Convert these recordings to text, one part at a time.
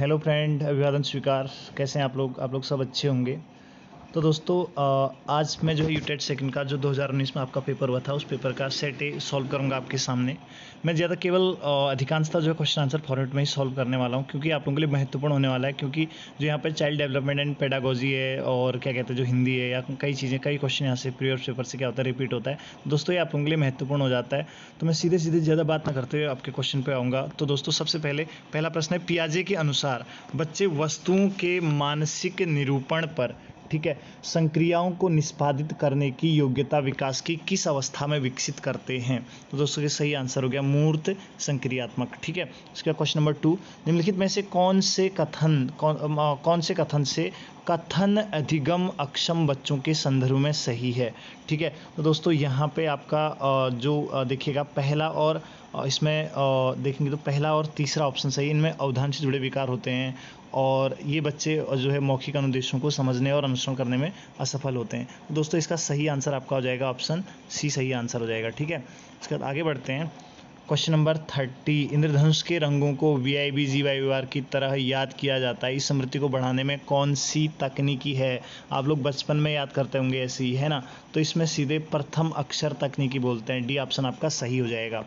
Hello friend, अभिवादन स्वीकार। कैसे हैं आप लोग सब अच्छे होंगे। तो दोस्तों, आज मैं जो है यूटेट सेकंड का जो 2019 में आपका पेपर हुआ था उस पेपर का सेट ए सॉल्व करूंगा आपके सामने। मैं ज़्यादा केवल अधिकांशतः जो है क्वेश्चन आंसर फॉर्मेट में ही सॉल्व करने वाला हूं, क्योंकि आप लोगों के लिए महत्वपूर्ण होने वाला है। क्योंकि जो यहाँ पे चाइल्ड डेवलपमेंट एंड पेडागोजी है और क्या कहते हैं जो हिंदी है या कई चीज़ें, कई क्वेश्चन यहाँ से प्रीवियस पेपर से क्या होता है रिपीट होता है। दोस्तों ये आप लोगों के लिए महत्वपूर्ण हो जाता है। तो मैं सीधे सीधे ज़्यादा बात ना करते हुए आपके क्वेश्चन पे आऊँगा। तो दोस्तों सबसे पहला प्रश्न है, पियाजे के अनुसार बच्चे वस्तुओं के मानसिक निरूपण पर, ठीक है, संक्रियाओं को निष्पादित करने की योग्यता विकास की किस अवस्था में विकसित करते हैं। तो दोस्तों ये सही आंसर हो गया मूर्त संक्रियात्मक। ठीक है, इसका क्वेश्चन नंबर 2, निम्नलिखित में से कौन से कथन से कथन अधिगम अक्षम बच्चों के संदर्भ में सही है। ठीक है, तो दोस्तों यहाँ पे आपका देखिएगा पहला और इसमें देखेंगे तो पहला और तीसरा ऑप्शन सही। इनमें अवधान से जुड़े विकार होते हैं और ये बच्चे जो है मौखिक अनुदेशों को समझने और अनुसरण करने में असफल होते हैं। तो दोस्तों इसका सही आंसर आपका हो जाएगा ऑप्शन सी, सही आंसर हो जाएगा। ठीक है, इसके बाद आगे बढ़ते हैं। क्वेश्चन नंबर 30, इंद्रधनुष के रंगों को VIB GYVR की तरह याद किया जाता है। इस स्मृति को बढ़ाने में कौन सी तकनीकी है। आप लोग बचपन में याद करते होंगे ऐसी, है ना। तो इसमें सीधे प्रथम अक्षर तकनीकी बोलते हैं। डी ऑप्शन आपका सही हो जाएगा।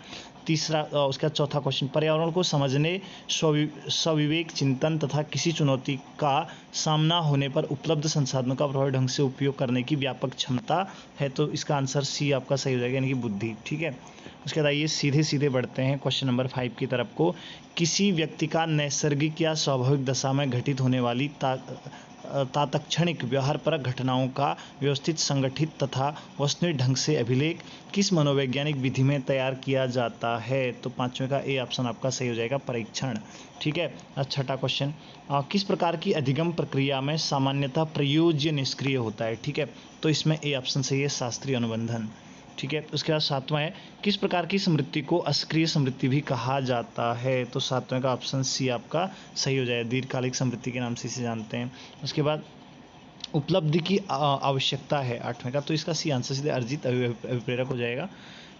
तीसरा उसका चौथा क्वेश्चन, पर्यावरण को समझने, सविवेक चिंतन तथा किसी चुनौती का सामना होने पर उपलब्ध संसाधनों का प्रभावी ढंग से उपयोग करने की व्यापक क्षमता है। तो इसका आंसर सी आपका सही हो जाएगा, यानी कि बुद्धि। ठीक है, उसके बाद आइए सीधे सीधे बढ़ते हैं क्वेश्चन नंबर 5 की तरफ को। किसी व्यक्ति का नैसर्गिक या स्वाभाविक दशा में घटित होने वाली तात्क्षणिक व्यवहारपरक घटनाओं का व्यवस्थित, संगठित तथा वस्तुनिष्ठ ढंग से अभिलेख किस मनोवैज्ञानिक विधि में तैयार किया जाता है। तो पांचवें का ए ऑप्शन आपका सही हो जाएगा, परीक्षण। ठीक है, छठा क्वेश्चन, किस प्रकार की अधिगम प्रक्रिया में सामान्यतः प्रयोज्य निष्क्रिय होता है। ठीक है, तो इसमें ए ऑप्शन सही है, शास्त्रीय अनुबंधन। ठीक है, उसके बाद सातवां है, किस प्रकार की स्मृति को असक्रिय स्मृति भी कहा जाता है। तो सातवें का ऑप्शन सी आपका सही हो जाएगा, दीर्घकालिक स्मृति के नाम से इसे जानते हैं। उसके बाद उपलब्धि की आवश्यकता है, आठवें का, तो इसका सी आंसर सीधे अर्जित अभिप्रेरक हो जाएगा।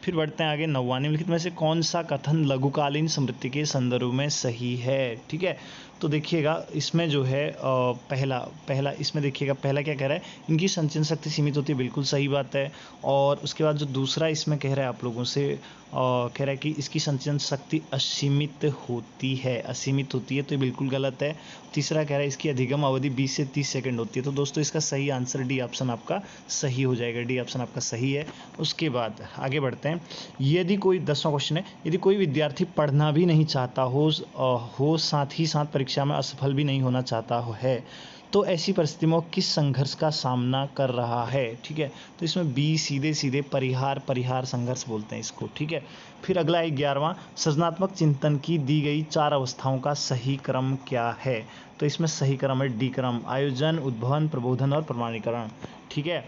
फिर बढ़ते हैं आगे, 9वां, निम्नलिखित में से कौन सा कथन लघुकालीन स्मृति के संदर्भ में सही है। ठीक है, तो देखिएगा इसमें जो है पहला इसमें देखिएगा पहला क्या कह रहा है, इनकी संचरण शक्ति सीमित होती है, बिल्कुल सही बात है। और उसके बाद जो दूसरा इसमें कह रहा है आप लोगों से, कह रहा है कि इसकी संचरण शक्ति असीमित होती है, तो ये बिल्कुल गलत है। तीसरा कह रहा है इसकी अधिगम अवधि 20 से 30 सेकंड होती है। तो दोस्तों इसका सही आंसर डी ऑप्शन आपका सही हो जाएगा, डी ऑप्शन आपका सही है। उसके बाद आगे बढ़ते हैं, यदि कोई 10वां क्वेश्चन है, यदि कोई विद्यार्थी पढ़ना भी नहीं चाहता हो साथ ही साथ परीक्षा में असफल भी नहीं होना चाहता है, तो ऐसी परिस्थिति में वो किस संघर्ष का सामना कर रहा है। ठीक है, तो इसमें बी सीधे सीधे परिहार संघर्ष बोलते हैं इसको। ठीक है, फिर अगला है 11वां, सृजनात्मक चिंतन की दी गई 4 अवस्थाओं का सही क्रम क्या है। तो इसमें सही क्रम है डी क्रम, आयोजन, उद्भवन, प्रबोधन और प्रमाणीकरण। ठीक है,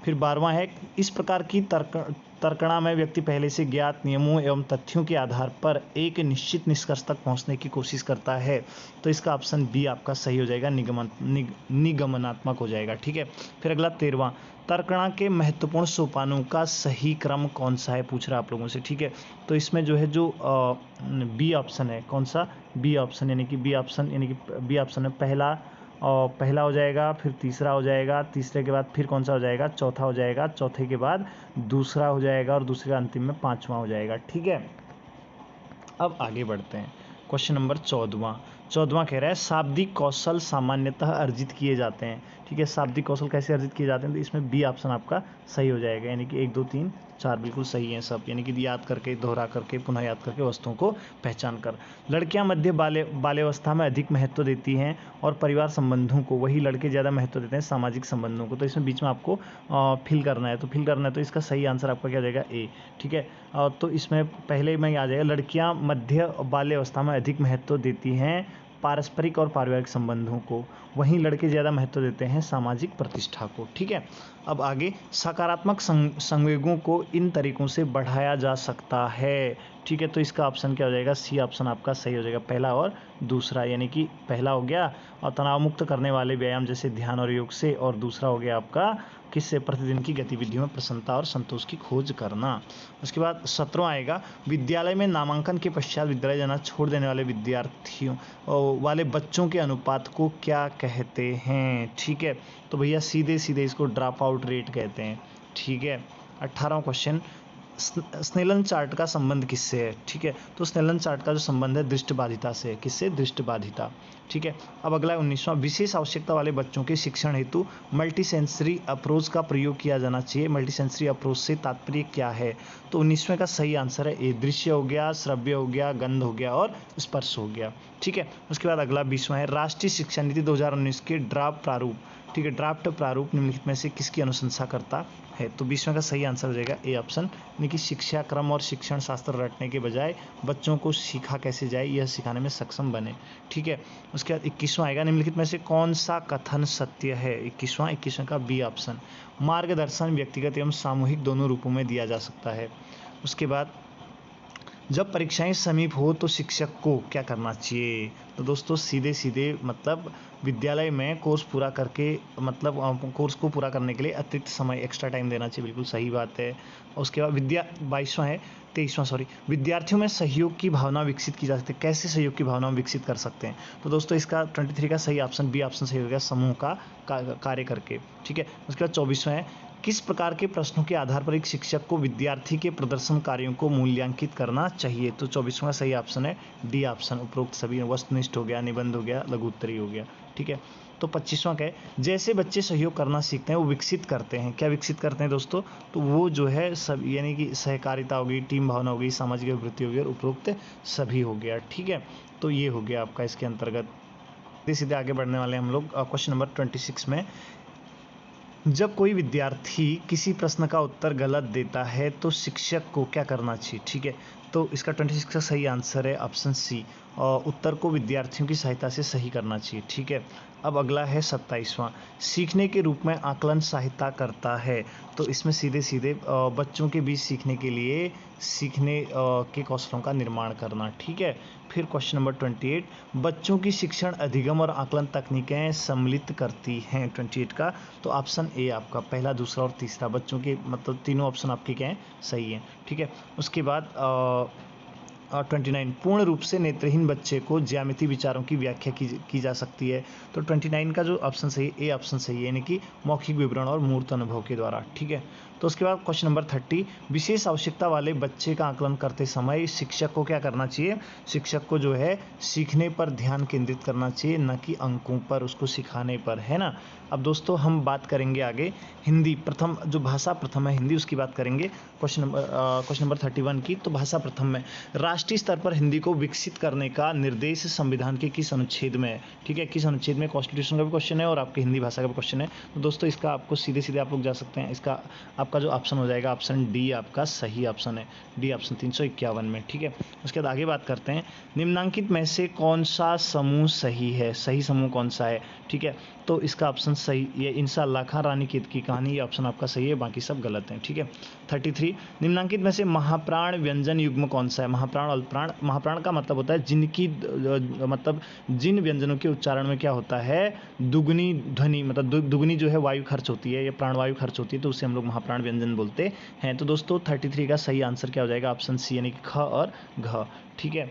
फिर 12वां है, इस प्रकार की तर्कणा में व्यक्ति पहले से ज्ञात नियमों एवं तथ्यों के आधार पर एक निश्चित निष्कर्ष तक पहुंचने की कोशिश करता है। तो इसका ऑप्शन बी आपका सही हो जाएगा, निगमनात्मक हो जाएगा। ठीक है, फिर अगला 13वां, तर्कणा के महत्वपूर्ण सोपानों का सही क्रम कौन सा है, पूछ रहा है आप लोगों से। ठीक है, तो इसमें जो है बी ऑप्शन है, कौन सा, बी ऑप्शन, यानी कि बी ऑप्शन है पहला हो जाएगा, फिर तीसरा हो जाएगा, तीसरे के बाद फिर कौन सा हो जाएगा, चौथा हो जाएगा, चौथे के बाद दूसरा हो जाएगा और दूसरे का अंतिम में 5वां हो जाएगा। ठीक है, अब आगे बढ़ते हैं, क्वेश्चन नंबर 14वां कह रहा है, शाब्दिक कौशल सामान्यतः अर्जित किए जाते हैं। ठीक है, शाब्दिक कौशल कैसे अर्जित किए जाते हैं, तो इसमें बी ऑप्शन आपका सही हो जाएगा, यानी कि 1 2 3 4 बिल्कुल सही हैं सब, यानी कि याद करके, दोहरा करके, पुनः याद करके, वस्तुओं को पहचान कर। लड़कियां मध्य बाल्यावस्था में अधिक महत्व देती हैं और परिवार संबंधों को, वही लड़के ज़्यादा महत्व देते हैं सामाजिक संबंधों को। तो इसमें बीच में आपको फिल करना है, तो इसका सही आंसर आपका क्या हो जाएगा, ए। ठीक है, तो इसमें पहले में आ जाएगा, लड़कियां मध्य बाल्यावस्था में अधिक महत्व देती हैं पारस्परिक और पारिवारिक संबंधों को, वहीं लड़के ज़्यादा महत्व देते हैं सामाजिक प्रतिष्ठा को। ठीक है, अब आगे, सकारात्मक संवेगों को इन तरीकों से बढ़ाया जा सकता है। ठीक है, तो इसका ऑप्शन क्या हो जाएगा, सी ऑप्शन आपका सही हो जाएगा, पहला और दूसरा, यानी कि पहला हो गया और तनाव मुक्त करने वाले व्यायाम जैसे ध्यान और योग से, और दूसरा हो गया आपका किससे? प्रतिदिन की गतिविधियों में प्रसन्नता और संतोष की खोज करना। उसके बाद 17वां आएगा, विद्यालय में नामांकन के पश्चात विद्यालय जाना छोड़ देने वाले विद्यार्थियों वाले बच्चों के अनुपात को क्या कहते हैं? ठीक है, तो भैया सीधे सीधे इसको ड्रॉप आउट रेट कहते हैं। ठीक है, 18वां क्वेश्चन, स्नेलन चार्ट का संबंध किससे है? ठीक है, तो स्नेलन चार्ट का जो संबंध है दृष्टिबाधिता से। किससे? दृष्टिबाधिता। ठीक है, अब अगला है 19वां, विशेष आवश्यकता वाले बच्चों के शिक्षण हेतु मल्टीसेंसरी अप्रोच का प्रयोग किया जाना चाहिए। मल्टीसेंसरी अप्रोच से तात्पर्य क्या है? तो 19वें का सही आंसर है ए, दृश्य हो गया, श्रव्य हो गया, गंध हो गया और स्पर्श हो गया। ठीक है, उसके बाद अगला 20वां है, राष्ट्रीय शिक्षा नीति 2019 के ड्राफ्ट प्रारूप। ठीक है, ड्राफ्ट प्रारूप निम्नलिखित में से किसकी अनुशंसा करता है? तो 20वें का सही आंसर हो जाएगा ए ऑप्शन, यानी कि शिक्षा क्रम और शिक्षण शास्त्र रटने के बजाय बच्चों को सीखा कैसे जाए यह सिखाने में सक्षम बने। ठीक है, उसके बाद 21वां आएगा, निम्नलिखित में से कौन सा कथन सत्य है? 21वां का बी ऑप्शन, मार्गदर्शन व्यक्तिगत एवं सामूहिक दोनों रूपों में दिया जा सकता है। उसके बाद जब परीक्षाएं समीप हो तो शिक्षक को क्या करना चाहिए? तो दोस्तों सीधे सीधे मतलब विद्यालय में कोर्स पूरा करके मतलब कोर्स को पूरा करने के लिए अतिरिक्त समय एक्स्ट्रा टाइम देना चाहिए। बिल्कुल सही बात है। उसके बाद 23वां विद्यार्थियों में सहयोग की भावना विकसित की जा सकती है। कैसे सहयोग की भावना विकसित कर सकते हैं? तो दोस्तों इसका 23 का सही ऑप्शन बी ऑप्शन सही हो गया, समूह का कार्य करके। ठीक है, उसके बाद 24वां है, किस प्रकार के प्रश्नों के आधार पर एक शिक्षक को विद्यार्थी के प्रदर्शन कार्यों को मूल्यांकित करना चाहिए? तो 24वां सही ऑप्शन है डी ऑप्शन, उपरोक्त सभी। वस्तुनिष्ठ हो गया, निबंध हो गया, लघु उत्तरीय हो गया। ठीक है, तो 25वां क्या है, जैसे बच्चे सहयोग करना सीखते हैं वो विकसित करते हैं। क्या विकसित करते हैं दोस्तों? तो वो जो है सब, यानी कि सहकारिता होगी, टीम भावना होगी, सामाजिक अभिवृत्ति होगी और उपरोक्त सभी हो गया। ठीक है, तो ये हो गया आपका इसके अंतर्गत। सीधे सीधे आगे बढ़ने वाले हम लोग क्वेश्चन नंबर 26 में, जब कोई विद्यार्थी किसी प्रश्न का उत्तर गलत देता है तो शिक्षक को क्या करना चाहिए? ठीक है, तो इसका 26 का सही आंसर है ऑप्शन सी, उत्तर को विद्यार्थियों की सहायता से सही करना चाहिए। ठीक है, अब अगला है 27वां, सीखने के रूप में आकलन सहायता करता है। तो इसमें सीधे सीधे बच्चों के बीच सीखने के लिए सीखने के कौशलों का निर्माण करना। ठीक है, फिर क्वेश्चन नंबर 28, बच्चों की शिक्षण अधिगम और आकलन तकनीकें सम्मिलित करती हैं। 28 का तो ऑप्शन ए आपका, पहला, दूसरा और तीसरा, बच्चों के मतलब तीनों ऑप्शन आपके क्या हैं? सही हैं। ठीक है, उसके बाद 29, पूर्ण रूप से नेत्रहीन बच्चे को ज्यामिति विचारों की व्याख्या की जा सकती है। तो 29 का जो ऑप्शन सही है, ए ऑप्शन सही है, यानी कि मौखिक विवरण और मूर्त अनुभव के द्वारा। ठीक है, तो उसके बाद क्वेश्चन नंबर 30, विशेष आवश्यकता वाले बच्चे का आकलन करते समय शिक्षक को क्या करना चाहिए? शिक्षक को जो है सीखने पर ध्यान केंद्रित करना चाहिए, न कि अंकों पर, उसको सिखाने पर, है ना। अब दोस्तों हम बात करेंगे आगे हिंदी प्रथम, जो भाषा प्रथम है हिंदी, उसकी बात करेंगे क्वेश्चन नंबर 31 की। तो भाषा प्रथम में राष्ट्रीय स्तर पर हिंदी को विकसित करने का निर्देश संविधान के किस अनुच्छेद में है? ठीक है, किस अनुच्छेद में? कॉन्स्टिट्यूशन का भी क्वेश्चन है और आपके हिंदी भाषा का भी क्वेश्चन है। तो दोस्तों इसका आपको सीधे सीधे आप लोग जा सकते हैं, इसका आपका जो ऑप्शन हो जाएगा ऑप्शन डी आपका सही ऑप्शन है, डी ऑप्शन 351 में। ठीक है, उसके बाद आगे बात करते हैं, निम्नांकित में से कौन सा समूह सही है? सही समूह कौन सा है? ठीक है, तो इसका ऑप्शन सही, ये इंशाअल्लाह खां रानी केत की कहानी, ये ऑप्शन आपका सही है, बाकी सब गलत हैं। ठीक है, 33, निम्नांकित में से महाप्राण व्यंजन युग्म कौन सा है? महाप्राण अल्पप्राण, महाप्राण का मतलब होता है जिनकी मतलब जिन व्यंजनों के उच्चारण में क्या होता है? दुगनी ध्वनि, मतलब दुगनी जो है वायु खर्च होती है या प्राणवायु खर्च होती है, तो उसे हम लोग महाप्राण व्यंजन बोलते हैं। तो दोस्तों 33 का सही आंसर क्या हो जाएगा? ऑप्शन सी, यानी कि ख और घ। ठीक है,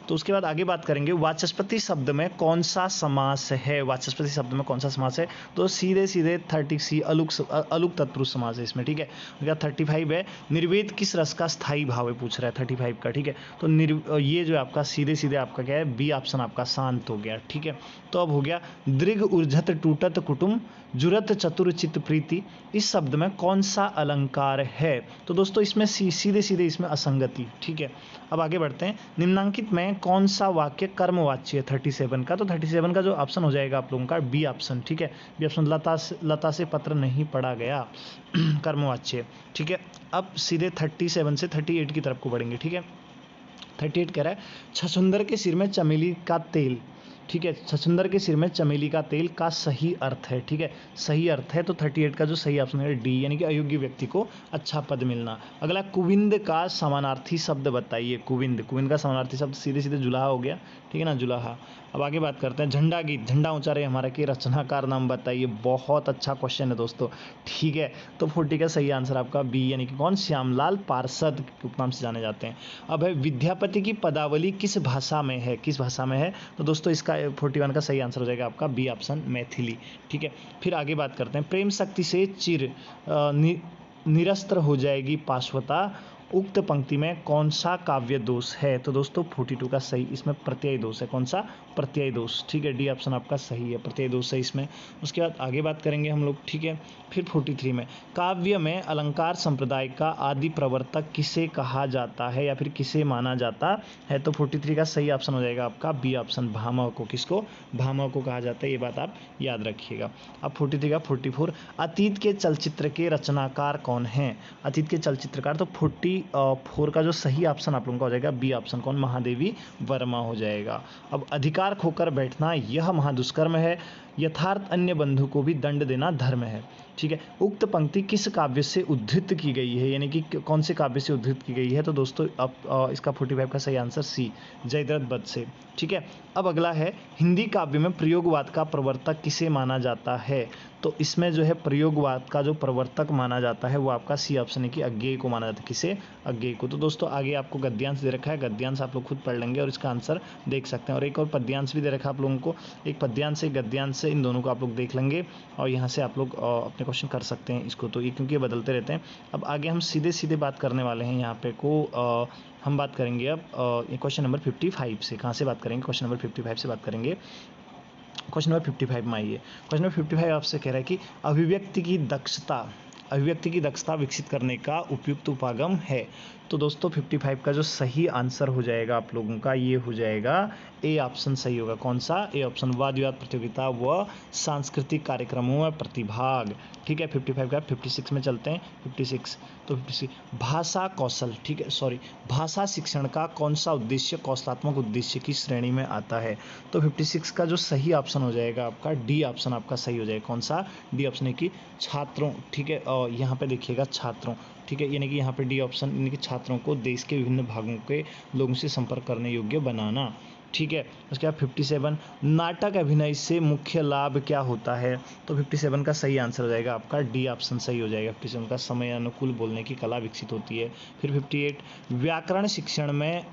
तो उसके बाद आगे बात करेंगे वाचस्पति शब्द में कौन सा समास है? वाचस्पति शब्द में कौन सा समास है? तो सीधे सीधे 30 अलुक तत्पुरुष समास है इसमें। ठीक है, 35 है, निर्वेद किस रस का स्थायी भाव है? पूछ रहा है 35 का। ठीक है, तो ये जो आपका सीधे सीधे आपका क्या है? बी ऑप्शन आपका शांत हो गया। ठीक है, तो अब हो गया दृग ऊर्जत टूटत कुटुम जुरत चतुर चित प्रीति, इस शब्द में कौन सा अलंकार है? तो दोस्तों इसमें सीधे सीधे इसमें असंगति। ठीक है, अब आगे बढ़ते हैं, निम्नांकित में कौन सा वाक्य कर्मवाच्य है? 37 का, तो 37 का जो ऑप्शन हो जाएगा आप लोगों का बी ऑप्शन। ठीक है, बी ऑप्शन, लता से पत्र नहीं पढ़ा गया, कर्मवाच्य। ठीक है, अब सीधे 37 से 38 की तरफ को बढ़ेंगे। ठीक है, 38 कह रहा है छछुंदर के सिर में चमेली का तेल। ठीक है, छछुंदर के सिर में चमेली का तेल का सही अर्थ है। ठीक है, सही अर्थ है, तो 38 का जो सही ऑप्शन है डी, यानी कि अयोग्य व्यक्ति को अच्छा पद मिलना। अगला कुविंद का समानार्थी शब्द बताइए। कुविंद, कुविंद का समानार्थी शब्द सीधे सीधे जुलाहा हो गया। ठीक है ना, जुलाहा। अब आगे बात करते हैं झंडा गीत, झंडा ऊंचा रहे हमारा के रचनाकार नाम बताइए। बहुत अच्छा क्वेश्चन है दोस्तों, ठीक है। तो 40 का सही आंसर आपका बी, यानी कि कौन, श्यामलाल पार्षद के उपनाम से जाने जाते हैं। अब है विद्यापति की पदावली किस भाषा में है, किस भाषा में है, तो दोस्तों इसका 41 का सही आंसर हो जाएगा आपका बी ऑप्शन, मैथिली, ठीक है। फिर आगे बात करते हैं प्रेम शक्ति से चिर निरस्त्र हो जाएगी पाश्वता, उक्त पंक्ति में कौन सा काव्य दोष है, तो दोस्तों 42 का सही इसमें प्रत्यय दोष है, कौन सा, प्रत्यय दोष, ठीक है। डी ऑप्शन आपका सही है, प्रत्यय दोष है इसमें। उसके बाद आगे बात करेंगे हम लोग, ठीक है। फिर 43 में काव्य में अलंकार संप्रदाय का आदि प्रवर्तक किसे कहा जाता है या फिर किसे माना जाता है, तो 43 का सही ऑप्शन हो जाएगा आपका बी ऑप्शन, भामह को। किसको, भामह को कहा जाता है, ये बात आप याद रखिएगा। अब 43 का 44 अतीत के चलचित्र के रचनाकार कौन हैं, अतीत के चलचित्रकार, तो 44 का जो सही ऑप्शन आप लोगों का हो जाएगा बी ऑप्शन, कौन, महादेवी वर्मा हो जाएगा। अब अधिकार खोकर बैठना यह महादुष्कर्म है, यथार्थ अन्य बंधु को भी दंड देना धर्म है, ठीक है। उक्त पंक्ति किस काव्य से उद्धृत की गई है, यानी कि कौन से काव्य से उद्धृत की गई है, तो दोस्तों अब इसका 45 का सही आंसर सी, जयद्रथ वध से, ठीक है। अब अगला है हिंदी काव्य में प्रयोगवाद का प्रवर्तक किसे माना जाता है, तो इसमें जो है प्रयोगवाद का जो प्रवर्तक माना जाता है वो आपका सी ऑप्शन है कि अज्ञेय को माना जाता है, किसे, अज्ञेय को। तो दोस्तों आगे आपको गद्यांश दे रखा है, गद्यांश आप लोग खुद पढ़ लेंगे और इसका आंसर देख सकते हैं, और एक और पद्यांश भी दे रखा है आप लोगों को, एक पद्यांश से गद्यांश से, इन दोनों को आप लोग देख लेंगे और यहाँ से आप लोग अपने क्वेश्चन कर सकते हैं इसको, तो ये क्योंकि ये बदलते रहते हैं। अब आगे हम सीधे सीधे बात करने वाले हैं यहाँ पे को हम बात करेंगे अब क्वेश्चन नंबर 55 से। कहाँ से बात करेंगे, क्वेश्चन नंबर 55 से बात करेंगे। क्वेश्चन नंबर 55 में आइए, क्वेश्चन नंबर 55 आपसे कह रहा है कि अभिव्यक्ति की दक्षता विकसित करने का उपयुक्त उपागम है, तो दोस्तों 55 का जो सही आंसर हो जाएगा आप लोगों का ये हो जाएगा ए ऑप्शन सही होगा, कौन सा, ए ऑप्शन, वाद विवाद प्रतियोगिता व सांस्कृतिक कार्यक्रमों में प्रतिभाग, ठीक है। 55 का 56 में चलते हैं, 56 तो 56 भाषा कौशल, ठीक है, सॉरी, भाषा शिक्षण का कौन सा उद्देश्य कौशलात्मक उद्देश्य की श्रेणी में आता है, तो 56 का जो सही ऑप्शन हो जाएगा आपका डी ऑप्शन आपका सही हो जाएगा, कौन सा, डी ऑप्शन है कि छात्रों, ठीक है। और यहाँ पे देखिएगा छात्रों, ठीक है, यानी कि यहाँ पे डी ऑप्शन यानी कि छात्रों को देश के विभिन्न भागों के लोगों से संपर्क करने योग्य बनाना, ठीक है। उसके बाद 57 नाटक अभिनय से मुख्य लाभ क्या होता है, तो 57 का सही आंसर हो जाएगा आपका डी ऑप्शन सही हो जाएगा, 57 का समय अनुकूल बोलने की कला विकसित होती है। फिर 58 व्याकरण शिक्षण में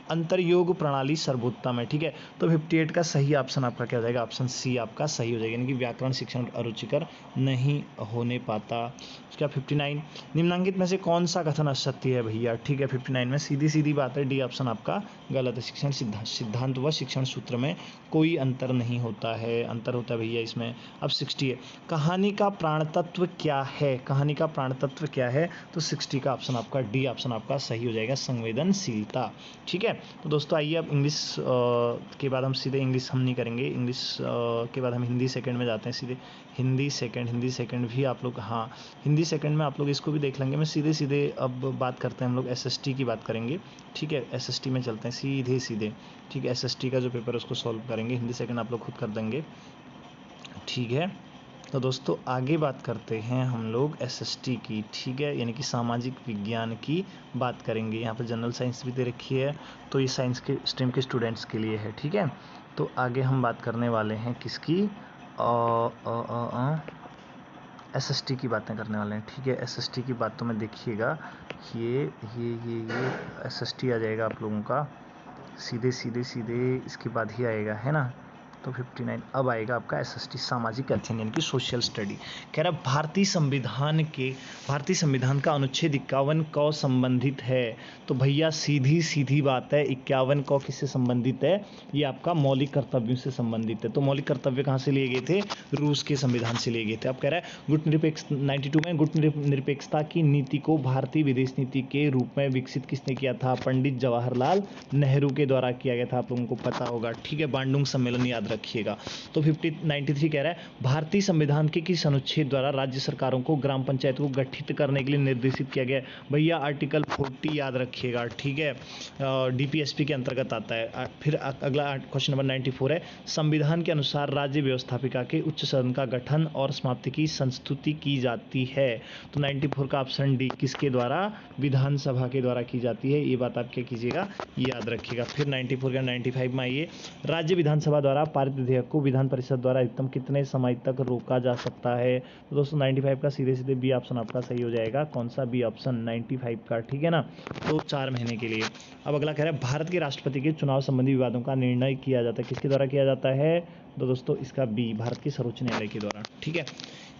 अंतरयोग प्रणाली सर्वोत्तम है, ठीक है। तो 58 का सही ऑप्शन आपका क्या हो जाएगा, ऑप्शन सी आपका सही हो जाएगा, यानी कि व्याकरण शिक्षण अरुचिकर नहीं होने पाता। उसके बाद 59 निम्नलिखित में से कौन सा कथन असत्य है भैया, ठीक है। 59 में सीधी सीधी बात है, डी ऑप्शन आपका गलत है, शिक्षण सिद्धांत व शिक्षण सूत्र में कोई अंतर नहीं होता है, अंतर होता है भैया इसमें। अब 60 है कहानी का प्राण तत्व क्या है, कहानी का प्राण तत्व क्या है, तो 60 का ऑप्शन आपका डी ऑप्शन आपका सही हो जाएगा, संवेदनशीलता, ठीक है। तो दोस्तों आइए अब इंग्लिश के बाद हम सीधे इंग्लिश हम नहीं करेंगे, इंग्लिश के बाद हम हिंदी सेकंड में जाते हैं सीधे, हिंदी सेकंड भी आप लोग, हाँ हिंदी सेकंड में आप लोग इसको भी देख लेंगे। मैं सीधे सीधे अब बात करते हैं हम लोग एसएसटी की बात करेंगे, ठीक है। एसएसटी में चलते हैं सीधे सीधे, ठीक है। एसएसटी का जो पेपर है उसको सॉल्व करेंगे, हिंदी सेकंड आप लोग खुद कर देंगे, ठीक है। तो दोस्तों आगे बात करते हैं हम लोग एसएसटी की, ठीक है, यानी कि सामाजिक विज्ञान की बात करेंगे। यहाँ पर जनरल साइंस भी दे रखी है, तो ये साइंस के स्ट्रीम के स्टूडेंट्स के लिए है, ठीक है। तो आगे हम बात करने वाले हैं किसकी, एसएसटी की बातें करने वाले हैं, ठीक है। एसएसटी की बातों में देखिएगा ये एसएसटी आ जाएगा आप लोगों का सीधे इसके बाद ही आएगा, है ना। तो 59 अब आएगा आपका एसएसटी सामाजिक अध्ययन यानी कि सोशल स्टडी। कह रहा भारतीय संविधान का अनुच्छेद 51 क संबंधित है, तो भैया सीधी बात है 51 क किससे संबंधित है, ये आपका मौलिक कर्तव्यों से संबंधित है। तो मौलिक कर्तव्य कहाँ से लिए गए थे, रूस के संविधान से लिए गए थे। अब कह रहा है गुट निरपेक्ष 92 में गुट निरपेक्षता की नीति को भारतीय विदेश नीति के रूप में विकसित किसने किया था, पंडित जवाहरलाल नेहरू के द्वारा किया गया था, आप लोगों को पता होगा, ठीक है। बांडुंग सम्मेलन याद रखिएगा। तो 93 कह रहा है भारतीय संविधान के किस अनुच्छेद द्वारा राज्य सरकारों को ग्राम पंचायत को गठित करने के लिए निर्देशित किया गया है? भैया आर्टिकल 40 याद रखिएगा, ठीक है, डीपीएसपी के अंतर्गत आता है। फिर अगला क्वेश्चन नंबर 94 है संविधान के अनुसार राज्य व्यवस्थापिका के उच्च सदन का गठन और समाप्ति की संस्तुति की जाती है। तो 94 का ऑप्शन डी किसके द्वारा? विधानसभा के द्वारा की जाती है। ये बात आप क्या कीजिएगा, याद रखिएगा। फिर 94 का 95 में आइए, राज्य विधानसभा द्वारा पारित विधेयक को विधान परिषद द्वारा अधिकतम कितने समय तक रोका जा सकता है? तो दोस्तों 95 का सीधे सीधे बी ऑप्शन आपका सही हो जाएगा। कौन सा? बी ऑप्शन 95 का, ठीक है ना। तो 4 महीने के लिए। अब अगला कह रहा है भारत के राष्ट्रपति के चुनाव संबंधी विवादों का निर्णय किया जाता है, किसके द्वारा किया जाता है? तो दोस्तों इसका बी, भारत के सर्वोच्च न्यायालय के द्वारा, ठीक है।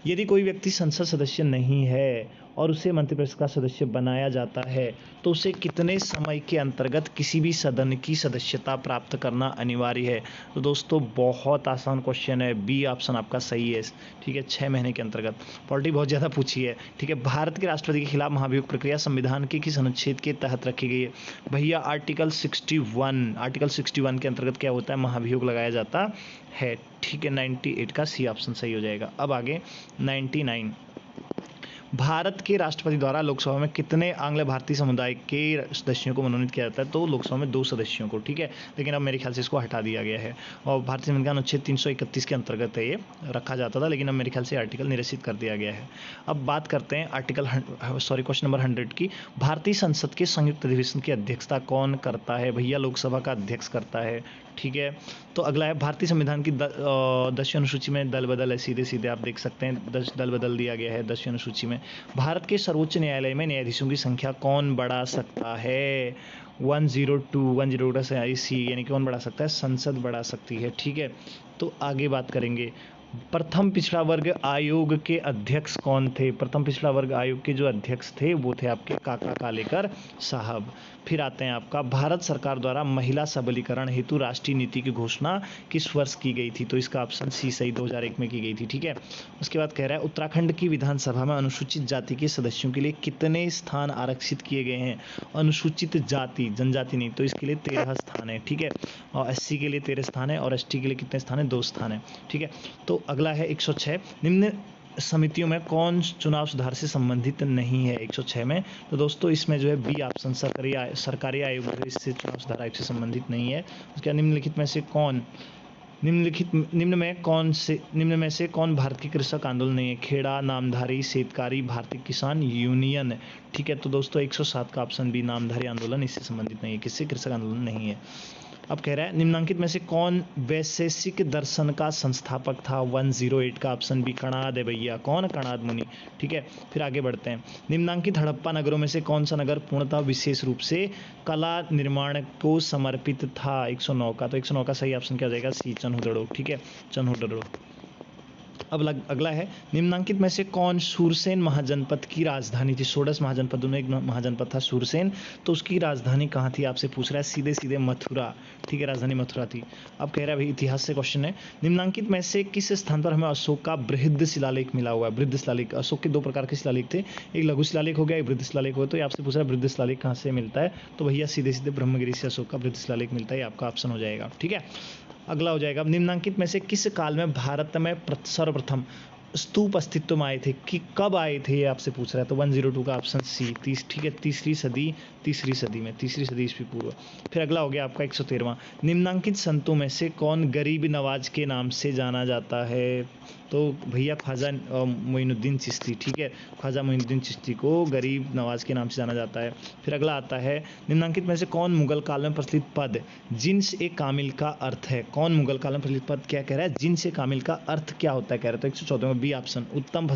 यदि कोई व्यक्ति संसद सदस्य नहीं है और उसे मंत्रिपरिषद का सदस्य बनाया जाता है तो उसे कितने समय के अंतर्गत किसी भी सदन की सदस्यता प्राप्त करना अनिवार्य है? तो दोस्तों बहुत आसान क्वेश्चन है, बी ऑप्शन आपका सही है, ठीक है, 6 महीने के अंतर्गत। पॉलिटी बहुत ज़्यादा पूछी है, ठीक है। भारत के राष्ट्रपति के खिलाफ महाभियोग प्रक्रिया संविधान के किस अनुच्छेद के तहत रखी गई है? भैया आर्टिकल 61 के अंतर्गत क्या होता है? महाभियोग लगाया जाता है, ठीक है। 98 का सी ऑप्शन सही हो जाएगा। अब आगे 99, भारत के राष्ट्रपति द्वारा लोकसभा में कितने आंग्ल भारतीय समुदाय के सदस्यों को मनोनीत किया जाता है? तो लोकसभा में 2 सदस्यों को, ठीक है। लेकिन अब मेरे ख्याल से इसको हटा दिया गया है और भारतीय संविधान अनुच्छेद 331 के अंतर्गत है ये रखा जाता था, लेकिन अब मेरे ख्याल से आर्टिकल निरसित कर दिया गया है। अब बात करते हैं क्वेश्चन नंबर 100 की। भारतीय संसद के संयुक्त अधिवेशन की अध्यक्षता कौन करता है? भैया लोकसभा का अध्यक्ष करता है, ठीक है। तो अगला है भारतीय संविधान की 10वीं अनुसूची में दल बदल है, सीधे सीधे आप देख सकते हैं 10 दल बदल दिया गया है 10वीं अनुसूची में। भारत के सर्वोच्च न्यायालय में न्यायाधीशों की संख्या कौन बढ़ा सकता है? 102 से IC यानी कौन बढ़ा सकता है? संसद बढ़ा सकती है, ठीक है। तो आगे बात करेंगे, प्रथम पिछड़ा वर्ग आयोग के अध्यक्ष कौन थे? प्रथम पिछड़ा वर्ग आयोग के जो अध्यक्ष थे वो थे आपके काका कालेकर साहब। फिर आते हैं आपका, भारत सरकार द्वारा महिला सबलीकरण हेतु राष्ट्रीय नीति की घोषणा किस वर्ष की गई थी? तो इसका ऑप्शन सी सही, 2001 में की गई थी, ठीक है। उसके बाद कह रहा है उत्तराखंड की विधानसभा में अनुसूचित जाति के सदस्यों के लिए कितने स्थान आरक्षित किए गए हैं? अनुसूचित जाति, जनजाति नहीं, तो इसके लिए 13 स्थान है, ठीक है। और SC के लिए 13 स्थान है और ST के लिए कितने स्थान है? 2 स्थान है, ठीक है। तो अगला है 106, निम्न समितियों में कौन चुनाव सुधार से संबंधित नहीं है? 106 में, तो दोस्तों इसमें जो है बी ऑप्शन सरकारी आयोग जो है इससे चुनाव सुधार आयोग से संबंधित नहीं है। उसके निम्नलिखित में से कौन निम्न में से कौन भारत की कृषक आंदोलन नहीं है? खेड़ा, नामधारी, शेतकारी, भारतीय किसान यूनियन, ठीक है। तो दोस्तों 107 का ऑप्शन बी, नामधारी आंदोलन इससे संबंधित नहीं है, किससे? कृषक आंदोलन नहीं है। अब कह रहा है निम्नांकित में से कौन वैशेषिक दर्शन का संस्थापक था? 108 का ऑप्शन बी, कणाद है भैया। कौन? कणाद मुनि, ठीक है। फिर आगे बढ़ते हैं, निम्नांकित हड़प्पा नगरों में से कौन सा नगर पूर्णतः विशेष रूप से कला निर्माण को समर्पित था? 109 का, तो 109 का सही ऑप्शन क्या हो जाएगा? सी, चन्हुदड़ो, ठीक है, चन्हुदड़ो। अब अगला है, निम्नांकित में से कौन सूरसेन महाजनपद की राजधानी थी? षोडश महाजनपदों में एक महाजनपद था सूरसेन, तो उसकी राजधानी कहाँ थी आपसे पूछ रहा है, सीधे सीधे मथुरा, ठीक है, राजधानी मथुरा थी। अब कह रहा है भाई इतिहास से क्वेश्चन है, निम्नांकित में से किस स्थान पर हमें अशोक का बृहद शिलालेख मिला हुआ है? बृहद शिलालेख, अशोक के 2 प्रकार के शिलालेख थे, एक लघु शिलालेख हो गया, एक बृहद शिलालेख हो गया। तो ये आपसे पूछ रहा है बृहद शिलालेख कहाँ से मिलता है? तो भैया सीधे सीधे ब्रह्मगिरी से अशोक का बृहद शिलालेख मिलता है, आपका ऑप्शन हो जाएगा, ठीक है। अगला हो जाएगा, निम्नांकित में से किस काल में भारत में सर्वप्रथम स्तूप अस्तित्व में आए थे? कि कब आए थे ये आपसे पूछ रहा है। तो 102 का ऑप्शन सी, ठीक है, तीसरी सदी ईस्वी पूर्व। फिर अगला हो गया आपका 113वां, निम्नांकित संतों में से कौन गरीब नवाज के नाम से जाना जाता है? तो भैया ख्वाजा मोइनुद्दीन चिश्ती, ठीक है, ख्वाजा मोइनुद्दीन चिश्ती को गरीब नवाज के नाम से जाना जाता है। फिर अगला आता है, निम्नांकित में से कौन मुगल काल में प्रचलित पद जिन्स ए कामिल का अर्थ है? कौन मुगल काल में प्रचलित पद क्या कह रहा है? जिन्स ए कामिल का अर्थ क्या होता है कह रहा है? तो 114 में बी ऑप्शन, उत्तम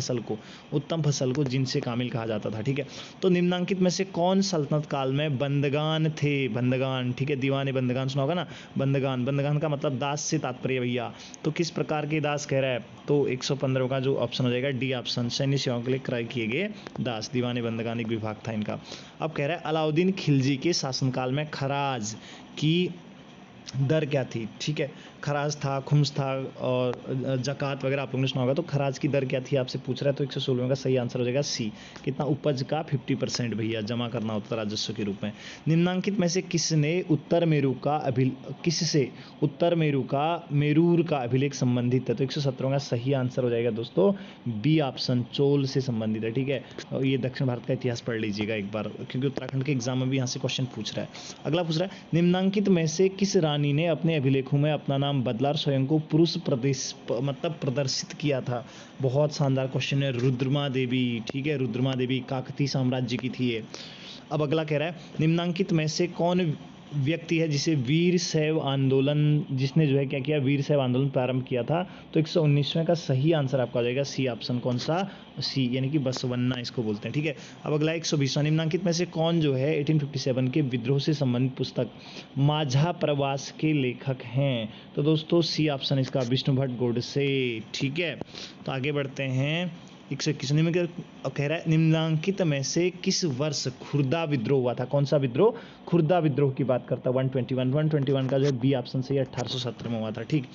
फसल को जिन्स ए कामिल कहा जाता था, ठीक है। तो निम्नांकित में से कौन सल्तनत काल में बंदगान थे? बंदगान, ठीक है, दीवाने बंदगान सुना होगा ना, बंदगान का मतलब दास से तात्पर्य भैया। तो किस प्रकार के दास कह रहा है? तो 115 का जो ऑप्शन हो जाएगा डी ऑप्शन, सैन्य सेवाओं के लिए क्रय किए गए दास, दीवाने बंदगान एक विभाग था इनका। अब कह रहा है अलाउद्दीन खिलजी के शासनकाल में खराज की दर क्या थी, ठीक है। खराज था, खुम्स था और ज़कात वगैरह आप लोगों ने सुना होगा। तो खराज की दर क्या थी आपसे पूछ रहा है, तो 116 का सही आंसर हो जाएगा सी। कितना, उपज का 50% भैया जमा करना होता है राजस्व के रूप में। निम्नांकित में से किसने उत्तर मेरू का किससे उत्तर मेरूर का अभिलेख संबंधित है, तो 117 का सही आंसर हो जाएगा दोस्तों बी ऑप्शन, चोल से संबंधित है, ठीक है। और ये दक्षिण भारत का इतिहास पढ़ लीजिएगा एक बार, क्योंकि उत्तराखंड के एग्जाम में भी यहाँ से क्वेश्चन पूछ रहा है। अगला पूछ रहा है, निम्नांकित में से किस रानी ने अपने अभिलेखों में अपना नाम बदला और स्वयं को पुरुष प्रदर्शित किया था। बहुत शानदार क्वेश्चन है, रुद्रमा देवी, ठीक है। रुद्रमा देवी काकतीय साम्राज्य की थी ये। अब अगला कह रहा है, निम्नांकित में से कौन व्यक्ति है जिसे वीर शैव आंदोलन, जिसने जो है क्या किया, वीर शैव आंदोलन प्रारंभ किया था, तो 119वें का सही आंसर आपका हो जाएगा सी ऑप्शन। कौन सा, सी, यानी कि बसवन्ना इसको बोलते हैं, ठीक है। अब अगला 120वां, निम्नांकित में से कौन जो है 1857 के विद्रोह से संबंधित पुस्तक माझा प्रवास के लेखक हैं, तो दोस्तों सी ऑप्शन इसका, विष्णु भट्ट गोडसे, ठीक है। तो आगे बढ़ते हैं। 121 में कह रहा है, निम्नांकित में से किस वर्ष खुर्दा विद्रोह हुआ था, कौन सा विद्रोह, खुर्दा विद्रोह की बात करता है। 121 का जो है बी ऑप्शन सही, 1817 में हुआ था, ठीक।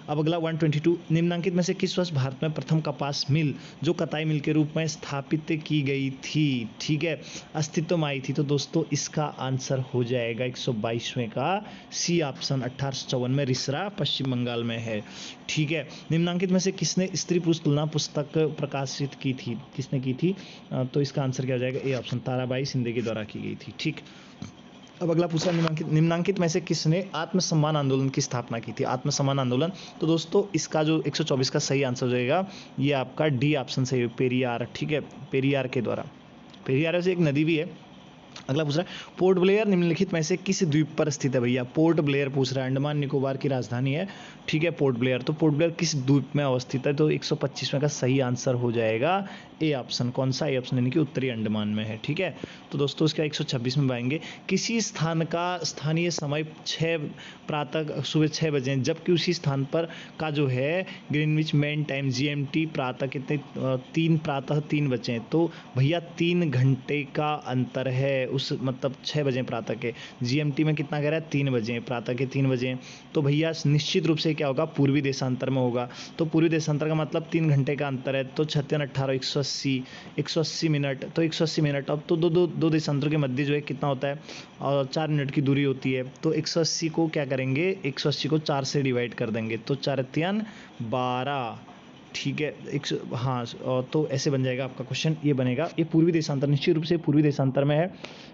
अब अगला 122, निम्नांकित में से किस वर्ष भारत में प्रथम कपास मिल जो कताई मिल के रूप में स्थापित की गई थी, ठीक है, अस्तित्व में आई थी, तो दोस्तों इसका आंसर हो जाएगा 122वें का सी ऑप्शन, 1854 में रिसरा पश्चिम बंगाल में है, ठीक है। निम्नांकित में से किसने स्त्री पुरुष तुलना पुस्तक प्रकाशित की थी, किसने की थी, तो इसका आंसर क्या हो जाएगा, ए ऑप्शन, ताराबाई शिंदे के द्वारा की गई थी, ठीक। अब अगला पूछा, निम्नांकित में से किसने आत्मसम्मान आंदोलन की स्थापना की थी, आत्मसम्मान आंदोलन, तो दोस्तों इसका जो 124 का सही आंसर हो जाएगा ये आपका डी ऑप्शन सही, पेरियार, ठीक है, पेरियार के द्वारा। पेरियार से एक नदी भी है। अगला पूछ रहा है, पोर्ट ब्लेयर निम्नलिखित में से किस द्वीप पर स्थित है, भैया पोर्ट ब्लेयर पूछ रहा है, अंडमान निकोबार की राजधानी है, ठीक है, पोर्ट ब्लेयर। तो पोर्ट ब्लेयर किस द्वीप में अवस्थित है, तो 125वें का सही आंसर हो जाएगा ए ऑप्शन, कौन सा, ए ऑप्शन, यानी कि उत्तरी अंडमान में है, ठीक है। तो दोस्तों इसका 126 में पाएंगे, किसी स्थान का स्थानीय समय 6 प्रातः सुबह 6 बजे, जबकि उसी स्थान पर का जो है ग्रीनविच मेन टाइम GMT प्रातः कितने, 3 प्रातः 3 बजे, तो भैया 3 घंटे का अंतर है उस, मतलब 6 बजे प्रातः के, GMT में कितना कह रहा है 3 बजे, प्रातः के 3 बजे, तो भैया निश्चित रूप से क्या होगा, पूर्वी देशांतर में होगा, तो पूर्वी देशांतर का मतलब 3 घंटे का अंतर है, तो 36 18 180 मिनट, तो 180 मिनट। अब तो दो देशांतर के मध्य जो है कितना होता है, और 4 मिनट की दूरी होती है, तो 180 को क्या करेंगे, 180 को 4 से डिवाइड कर देंगे, तो 4 3 12, ठीक है, हाँ, तो ऐसे बन जाएगा आपका क्वेश्चन, ये बनेगा, ये पूर्वी देशांतर, निश्चित रूप से पूर्वी देशांतर में है,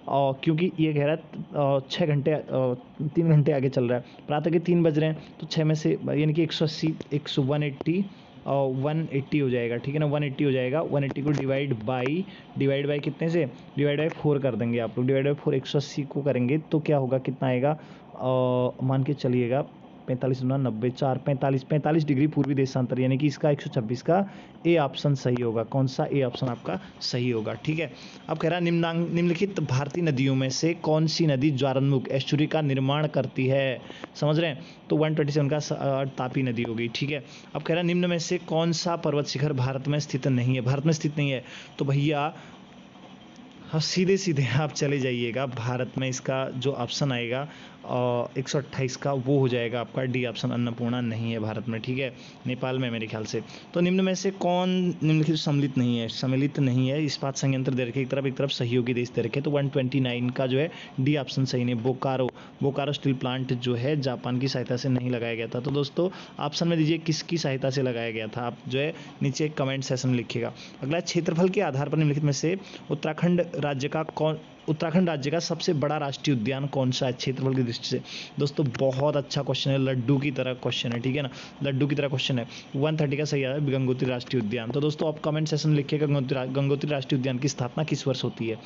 और क्योंकि ये कह रहा है 6 घंटे 3 घंटे आगे चल रहा है, प्रातः के 3 बज रहे हैं, तो 6 में से यानी कि 180 180 और 180 हो जाएगा, ठीक है ना, 180 हो जाएगा, 180 को डिवाइड बाई कितने से, डिवाइड बाई 4 कर देंगे आप लोग, डिवाइड बाई 4 180 को करेंगे तो क्या होगा, कितना आएगा, मान के चलिएगा 45 गुना 90 4 45 डिग्री पूर्वी देशांतर, यानी कि इसका 126 का ए ऑप्शन सही होगा, कौन सा, ए ऑप्शन आपका सही होगा, ठीक है। अब कह रहा है, निम्नलिखित भारतीय नदियों में से कौन सी नदी ज्वारन्मुख एस्चुरी का निर्माण करती है, समझ रहे हैं, तो 127 का तापी नदी होगी, ठीक है। अब कह रहा है, निम्न में से कौन सा पर्वत शिखर भारत में स्थित नहीं है, भारत में स्थित नहीं है, तो भैया हाँ सीधे आप चले जाइएगा, भारत में इसका जो ऑप्शन आएगा 128 का वो हो जाएगा आपका डी ऑप्शन, अन्नपूर्णा नहीं है भारत में, ठीक है, नेपाल में मेरे ख्याल से। तो निम्न में से कौन निम्नलिखित सम्मिलित नहीं है, इस्पात संयंत्र दे रखे, एक तरफ सहयोगी देश दे रखे, तो 129 का जो है डी ऑप्शन सही नहीं, बोकारो स्टील प्लांट जो है जापान की सहायता से नहीं लगाया गया था। तो दोस्तों ऑप्शन में दीजिए किसकी सहायता से लगाया गया था, आप जो है नीचे कमेंट सेशन में लिखिएगा। अगला, क्षेत्रफल के आधार पर निम्नलिखित में से उत्तराखंड राज्य का सबसे बड़ा राष्ट्रीय उद्यान कौन सा है, क्षेत्रफल की दृष्टि से। दोस्तों बहुत अच्छा क्वेश्चन है, लड्डू की तरह क्वेश्चन है, ठीक है ना, लड्डू की तरह क्वेश्चन है। 130 का सही है गंगोत्री राष्ट्रीय उद्यान। तो दोस्तों आप कमेंट सेशन में लिखिएगा गंगोत्री राष्ट्रीय उद्यान की स्थापना किस वर्ष होती है,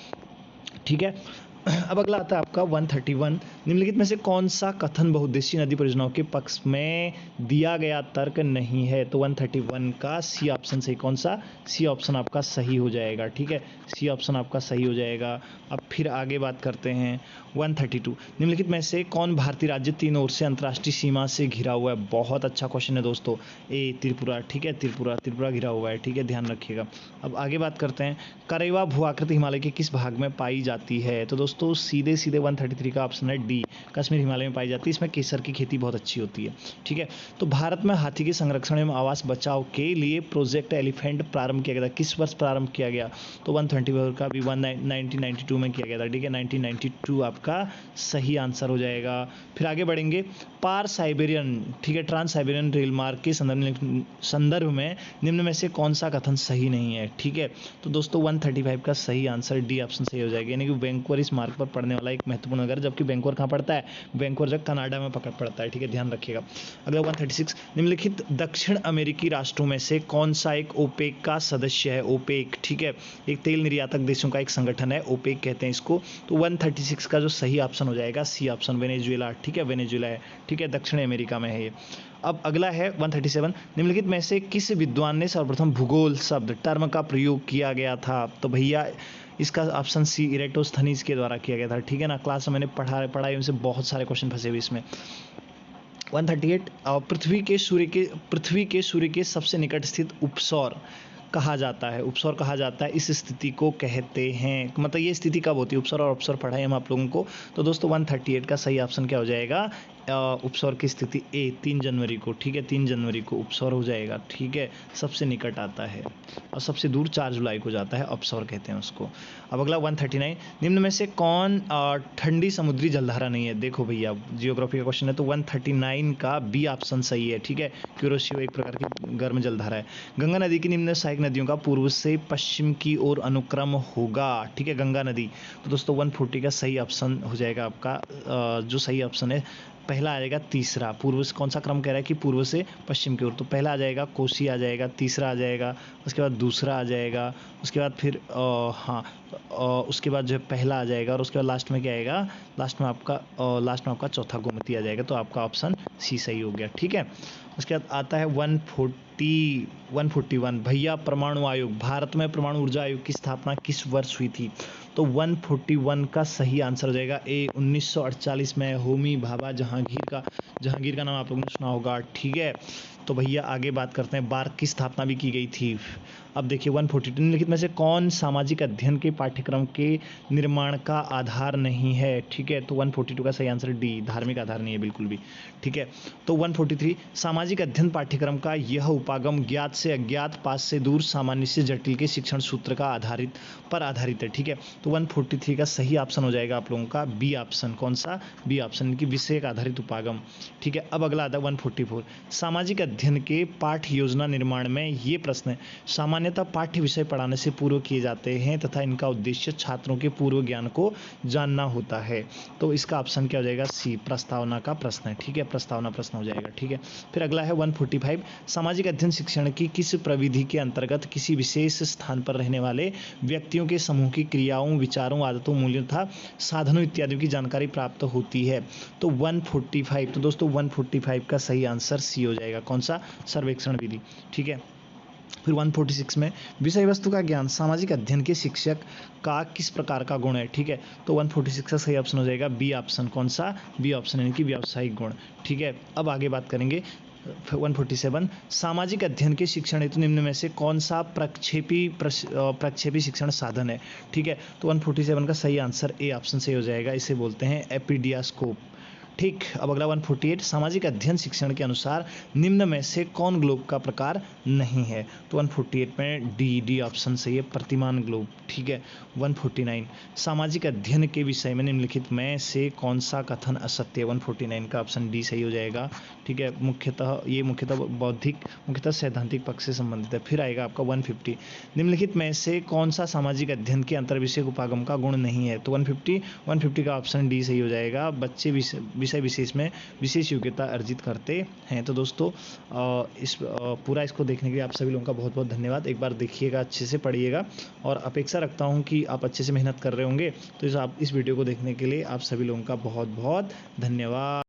ठीक है। अब अगला आता है आपका 131, निम्नलिखित में से कौन सा कथन बहुउद्देशीय नदी परियोजनाओं के पक्ष में दिया गया तर्क नहीं है, तो 131 का सी ऑप्शन सही, कौन सा, सी ऑप्शन आपका सही हो जाएगा, ठीक है, सी ऑप्शन आपका सही हो जाएगा। अब फिर आगे बात करते हैं 132, निम्नलिखित में से कौन भारतीय राज्य 3 ओर से अंतर्राष्ट्रीय सीमा से घिरा हुआ है, बहुत अच्छा क्वेश्चन है दोस्तों, ए त्रिपुरा, ठीक है, त्रिपुरा घिरा हुआ है, ठीक है, ध्यान रखिएगा। अब आगे बात करते हैं, करेवा भू आकृति हिमालय के किस भाग में पाई जाती है, तो दोस्तों दोस्तों सीधे सीधे 133 का ऑप्शन है डी, कश्मीर हिमालय में पाई जाती है। इसमें केसर की खेती बहुत अच्छी होती है। ठीक है, तो भारत में हाथी के संरक्षण एवं आवास बचाव के लिए प्रोजेक्ट एलिफेंट प्रारंभ किया गया था, किस वर्ष प्रारंभ किया गया? तो 134 का भी 1992 में किया गया था। ठीक है, 1992 आपका सही आंसर हो जाएगा। फिर आगे बढ़ेंगे, पार साइबेरियन, ठीक है, ट्रांस साइबेरियन रेल मार्ग के संदर्भ में निम्न में से कौन सा कथन सही नहीं है? ठीक है, तो दोस्तों 135 का सही आंसर डी ऑप्शन सही हो जाएगा, यानी कि वैंकूवर इस मार्ग पर पड़ने वाला एक महत्वपूर्ण नगर, जबकि वैंकूवर कहाँ पड़ता है? वैंकूवर जो कनाडा में पड़ता है। ठीक है, ध्यान रखिएगा। अगला 136, निम्नलिखित दक्षिण अमेरिकी राष्ट्रों में से कौन सा एक ओपेक का सदस्य है? ओपेक, ठीक है, एक तेल निर्यातक देशों का एक संगठन है, ओपेक कहते हैं इसको। तो 136 का जो सही ऑप्शन हो जाएगा सी ऑप्शन, वेनेजुएला। ठीक है, वेनेजुएला है। ठीक है, दक्षिण अमेरिका में है ये। अब अगला है 137, निम्नलिखित में से किस विद्वान ने सर्वप्रथम भूगोल शब्द टर्म का प्रयोग किया गया था? तो भैया इसका ऑप्शन सी इरेटोस्थनीज के द्वारा किया गया था। ठीक है ना, क्लास में मैंने पढ़ाई उनसे बहुत सारे क्वेश्चन फंसे हुए इसमें। 138, पृथ्वी के सूर्य के सबसे निकट स्थित उपसौर कहा जाता है। उपसौर कहा जाता है, इस स्थिति को कहते हैं, मतलब ये स्थिति कब होती है? उपसौर और अपसौर पढ़ाई हम आप लोगों को। तो दोस्तों 138 का सही ऑप्शन क्या हो जाएगा? उपसौर की स्थिति ए, 3 जनवरी को। ठीक है, 3 जनवरी को उपसौर हो जाएगा। ठीक है, सबसे निकट आता है और सबसे दूर 4 जुलाई को जाता है, अपसौर कहते हैं उसको। अब अगला 139, निम्न में से कौन ठंडी समुद्री जलधारा नहीं है? देखो भैया, जियोग्राफी का क्वेश्चन है, तो 139 का बी ऑप्शन सही है। ठीक है, क्यूरोसियो एक प्रकार की गर्म जलधारा है। गंगा नदी की निम्न सहायक नदियों का पूर्व से पश्चिम की ओर अनुक्रम होगा। ठीक है, गंगा नदी। तो दोस्तों 140 का सही ऑप्शन हो जाएगा आपका, जो सही ऑप्शन है पहला आ जाएगा, तीसरा पूर्व से, कौन सा क्रम कह रहा है कि पूर्व से पश्चिम की ओर, तो पहला आ जाएगा कोसी आ जाएगा, तीसरा आ जाएगा, उसके बाद दूसरा आ जाएगा, उसके बाद फिर उसके बाद जो है पहला आ जाएगा, और उसके बाद लास्ट में क्या आएगा? लास्ट में आपका चौथा गोमती आ जाएगा। तो आपका ऑप्शन सी सही हो गया। ठीक है, उसके बाद आता है 141, भैया परमाणु आयोग, भारत में परमाणु ऊर्जा आयोग की स्थापना किस वर्ष हुई थी? तो 141 का सही आंसर हो जाएगा ए, 1948 में। होमी भाभा जहांगीर का नाम आप लोगों ने सुना होगा। ठीक है, तो भैया आगे बात करते हैं, बार्क की स्थापना भी की गई थी। अब देखिए 142, निम्नलिखित में से कौन सामाजिक अध्ययन के पाठ्यक्रम के निर्माण का आधार नहीं है? ठीक है, तो 142 का सही आंसर डी, धार्मिक आधार नहीं है बिल्कुल भी। ठीक है, तो 143, सामाजिक अध्ययन पाठ्यक्रम का यह उपागम ज्ञात से अज्ञात, पास से दूर, सामान्य से जटिल के शिक्षण सूत्र का आधारित है। ठीक है, तो 143 का सही ऑप्शन हो जाएगा आप लोगों का बी ऑप्शन, कौन सा? बी ऑप्शन, की विषय आधारित उपागम। ठीक है, अब अगला आता है 144, सामाजिक अध्ययन के पाठ्य योजना निर्माण में ये प्रश्न है, सामान्यतः पाठ्य विषय पढ़ाने से पूर्व किए जाते हैं तथा इनका उद्देश्य छात्रों के पूर्व ज्ञान को जानना होता है। तो इसका ऑप्शन क्या हो जाएगा? सी, प्रस्तावना का प्रश्न है। ठीक है, प्रस्तावना प्रश्न हो जाएगा। ठीक है, फिर अगला है 145, सामाजिक अध्ययन शिक्षण की किस प्रविधि के अंतर्गत किसी विशेष स्थान पर रहने वाले व्यक्तियों के समूह की क्रियाओं, विचारों, आदतों, मूल्यों तथा साधनों इत्यादि की जानकारी प्राप्त होती है? तो 145, तो दोस्तों 145 का सही आंसर सी हो जाएगा, कौन सा? सर्वेक्षण विधि। ठीक है, फिर 146 में विषय वस्तु का ज्ञान सामाजिक अध्ययन के शिक्षक का किस प्रकार का गुण है? ठीक है, तो 146 का सही ऑप्शन हो जाएगा बी ऑप्शन, कौन सा? बी ऑप्शन, यानी कि व्यावसायिक गुण। ठीक है, अब आगे बात करेंगे 147, सामाजिक अध्ययन के शिक्षण हेतु निम्न में से कौन सा प्रक्षेपी शिक्षण साधन है? ठीक है, तो 147 का सही आंसर ए ऑप्शन सही हो जाएगा, इसे बोलते हैं एपीडियास्कोप। ठीक, अब अगला 148, सामाजिक अध्ययन शिक्षण के अनुसार निम्न में से कौन ग्लोब का प्रकार नहीं है? तो 148 में डी ऑप्शन सही है, प्रतिमान ग्लोब। ठीक है, 149, सामाजिक अध्ययन के विषय में निम्नलिखित में से कौन सा कथन असत्य है? 149 का ऑप्शन डी सही हो जाएगा। ठीक है, मुख्यतः सैद्धांतिक पक्ष से संबंधित है। फिर आएगा आपका 150, निम्नलिखित में से कौन सा सामाजिक अध्ययन के अंतर्विषय उपागम का गुण नहीं है? तो 150 का ऑप्शन डी सही हो जाएगा, बच्चे विषय विशेष में विशेष योग्यता अर्जित करते हैं। तो दोस्तों पूरा इसको देखने के लिए आप सभी लोगों का बहुत बहुत धन्यवाद। एक बार देखिएगा, अच्छे से पढ़िएगा, और अपेक्षा रखता हूं कि आप अच्छे से मेहनत कर रहे होंगे। तो इस वीडियो को देखने के लिए आप सभी लोगों का बहुत बहुत धन्यवाद।